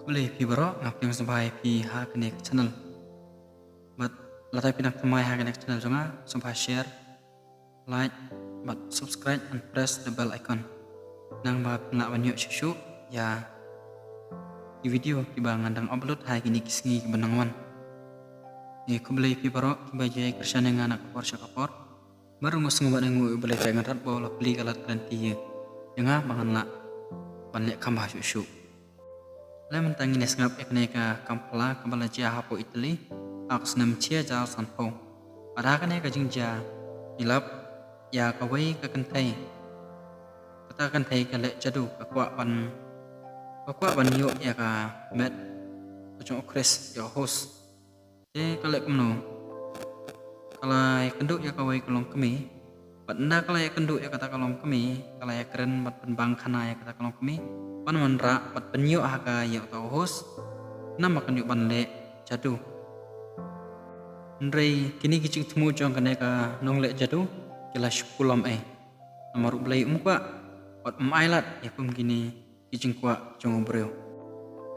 Boleh pi bro ngap yang sampai pi ha connect channel. But latai pinak tamai ha connect channel jonga sampai share, like, but subscribe and press the bell icon. Nang ba pina banyo shushu ya di video tiba ngandang upload ha kini kisngi benangwan. Ni ko boleh pi bro tiba jaya kerjaan yang anak kapor syakapor. Baru ngos ngobat ngu boleh kaya ngarat bawa beli kalat garanti ya. Jonga bangan la banyak kambah shushu. Lem tangi nesngap ekneka kampala kembala jia hapo Italy aks nem cia jal sanpo. Pada kene ka jingja ilap ya kawai ka kentai. Kata kentai ka lek jadu ka kwa ban yo ya ka met kacung okres ya host. Je ka lek kumno. Kalai kenduk ya kawai kolong kemi. Batna kalai kenduk ya kata kolong kemi, kalai keren bat penbang kana ya kata kolong kemi. Pan manra bat penyo haka ya tau hos nama kanyo banle jadu ndrei kini kicing temu jong kane ka nongle jadu kila shukulam amaru blai umkwa bat mailat ya pum kini kicing kwa jong breu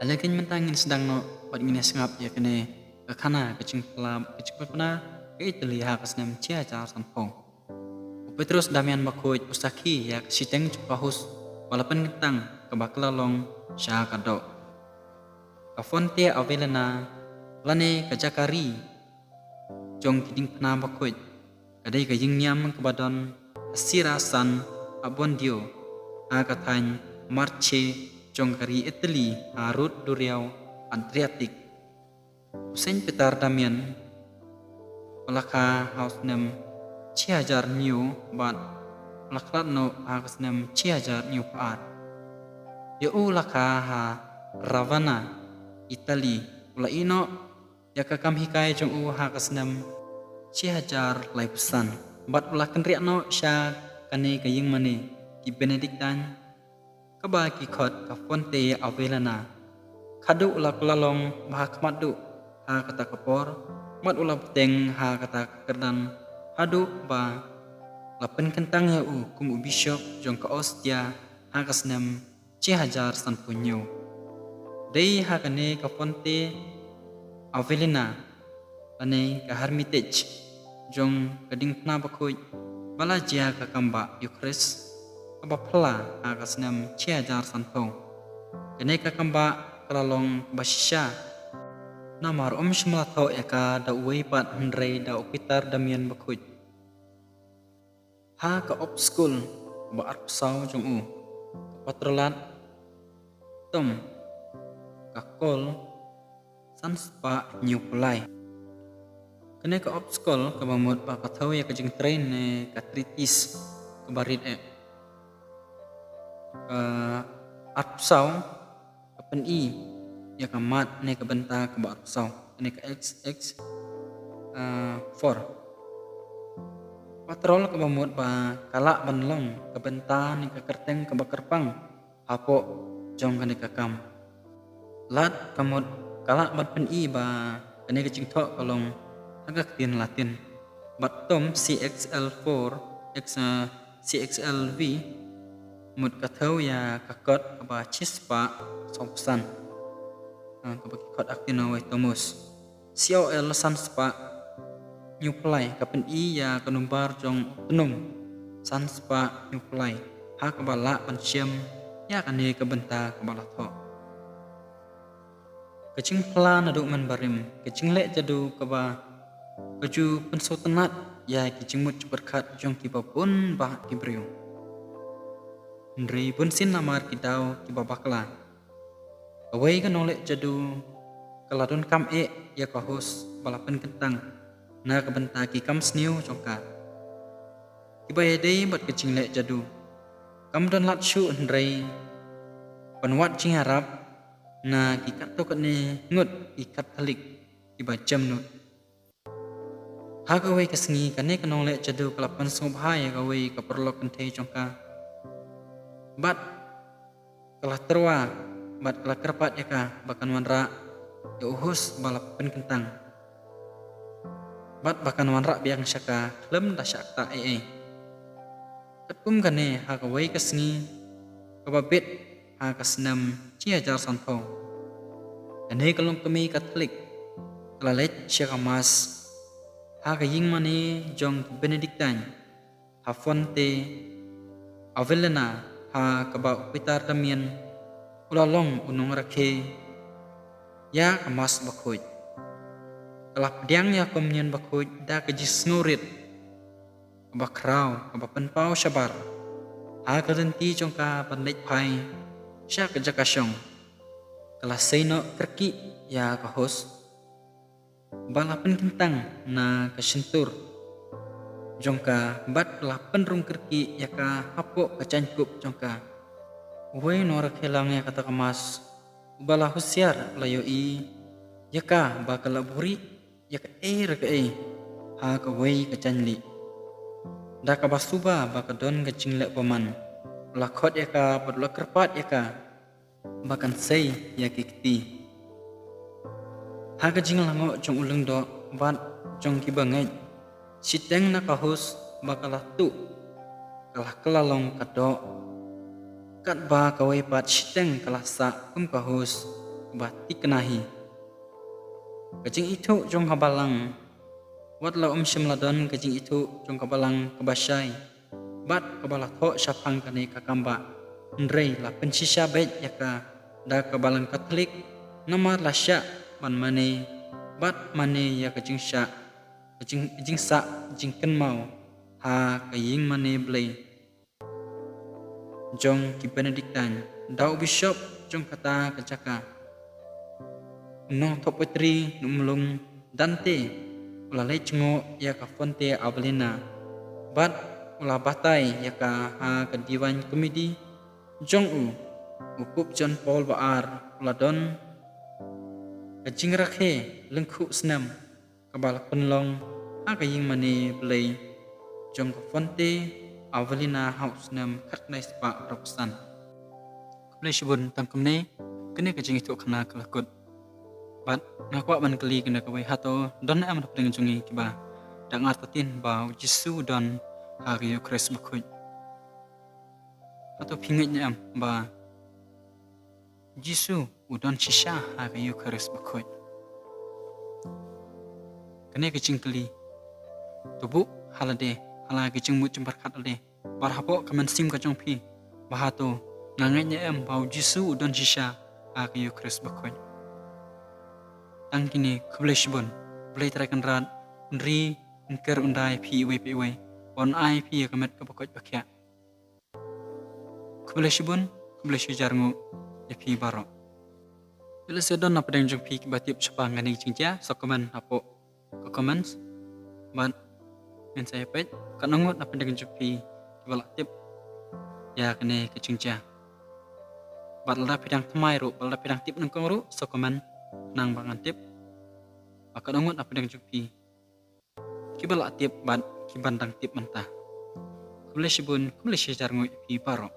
alakin mentangin sedang no bat ngine sengap ya kene ka kana kicing pena ke Italy ha kasnam cia car sanpong Petrus Damian Makoy Ustaki ya siteng cupahus walaupun ketang kebaklalong sya kado kafonte avelana lane kajakari jong kiding pena bakoy kadai kajing nyam kebadon asirasan abondio akatan marche jong kari Italy harut duriau Adriatic Usain Petar Damian pelaka house nem ciajar new bat laklat no akas nem ciajar new paat ya ulaka ha Ravana Italy ula ino ya kakam hikai jong hakas nem ciajar laipusan bat ula kenriak no sya kane kaying mane ki Benediktan kaba ki khot ka fonte avelana kadu ula kulalong bahak madu ha kata kapor mat ula peteng ha kata kerdan hadu ba lapen kentang ya kumu bishop jong ka ostia hakas nem cihajar san punyo dei hakane ka fonte avelina ane ka hermitage jong kading pna bakoy bala jia ka kamba Eucharist kaba pla hakas nem cihajar san pong kane ka kamba kalalong basisha namar shmlatho eka da uwei pat hendrei da upitar damian bakoy ha ka op school ba arpsau jong patrolat tom ka kol sanspa new play kene ka op school ka bamot pa kathau ya ka jing train ne ka tritis ka barit ka arpsau ka pen ya ka mat ne ka benta ka ba arpsau ne ka xx 4 patrol ka bamut ba kalak banlong ka benta ni ka kerteng ka bakerpang apo jong kane ka kam lat kamut kalak bat pen ba kane ka cingtho kalong agak tin latin bat tom CXL4 CXLV mut ka thau ya ka kot ka ba chispa sopsan ka ba kot aktino wai tomus COL sanspa nyuplai kapen ya kanumbar jong tenung sanspa nyuplai ha kabala panciam ya kane kabenta kabala tho kecing plan adu man barim kecing lek jadu kaba baju pensotenat ya kecing mut berkat jong kiba pun bah kibriu ndri pun sin namar kidau kiba bakla awai kan olek jadu kaladun kam ya kahus balapan kentang na kabenta ki kam sniu jongka iba dei bat kecing lek jadu kam don lat shu ndrei panwat cing harap na ki kat to kane ngut ikat thalik iba jam nut ha ka wei kasngi kane kanong lek jadu kalapan sobha ya ka wei ka perlo kenthe jongka bat kalah terwa bat kalah kerpat ya ka bakan wanra ya uhus balapan kentang bat bahkan wanrak biang syaka lem da syakta ketpum kane ha ka wei kasngi kababit ha kasnam ciajar sanpong Kene kalong kami Katolik kalalet siya kamas ha kaying mani jong Benediktan ha fonte Avelena ha kabau pitar kamian ulalong unong rakhe ya kamas bakoy kalap diang ya komunion bakoy da kajis ngurit kabakraw kabapanpaw syabar ha kalenti jong ka pandait pai siya kajakasyong kalasay no kerki ya kahos balapan kentang na kasentur jongka bat lapan rung kerki ya ka hapo kacangkup jongka uwe norak helang ya kata kemas bala husiar layo i ya ka bakal laburi ya ka ha ka wei kacanli da ka basuba baka don kacingla paman lakot ya ka padula kerpat ya ka bakan say ya kikti ha ka jing lango jong ulung do bat jong kibangai siteng na kahus bakalah tu kalah kelalong kado kat ba kawai pat siteng kalah sa kahus bati kenahi kajing itu jong kabalang wat la simladon kajing itu jong kabalang kebasyai bat kabalah tho syapang kane kakamba ndrei la pensisya bet yaka da kabalang Katolik nomor la sya ban mane bat mane ya kajing sya kajing sa jing ken mau ha kaying mane blay jong ki Benediktan dau bishop jong kata kacaka nong topetri numlung Dante ulalai cengo ya ka fonte Avelina bat ula batai ya ka ha kadiwan komedi jong ukup John Paul Baar uladon kajing rakhe lengku senam kabal penlong ha kaying mane blay jong ka fonte Avelina house nam khatnai spa roxan blay shibun tangkamne kene kajing itu khana kalakut bat ngakwa ban kali kena kawai hato don am dapeng jungi kiba dang artatin ba Jisu don hari Kris bakut atau pingitnya am ba Jisu udon shisha hari Kris bakut kene kajing kali tubuh halade hala kajing mu cembarkat ade barhapo kaman sim kajong pi bahato ngangenya am bau Jisu udon shisha hari Kris bakut tang kini kublai shibun blai terakan rat nri ngker undai pi on ai pi kamet kabakot bakya kublai shibun kublai shujarngu ya pi baro bila sedon apa deng jong pi kibatip syapang ngani cingja sokoman apo ko comments ban men saya pet kanangot apa deng jong pi kibalak tip ya kene kecingja batla pidang temai ru batla pidang tip nengkong ru sokoman nang bangan tip akan ongot apa dengan jupi kibala tip ban kibandang tip mentah kublai shibun kublai syajar ngoi pi baro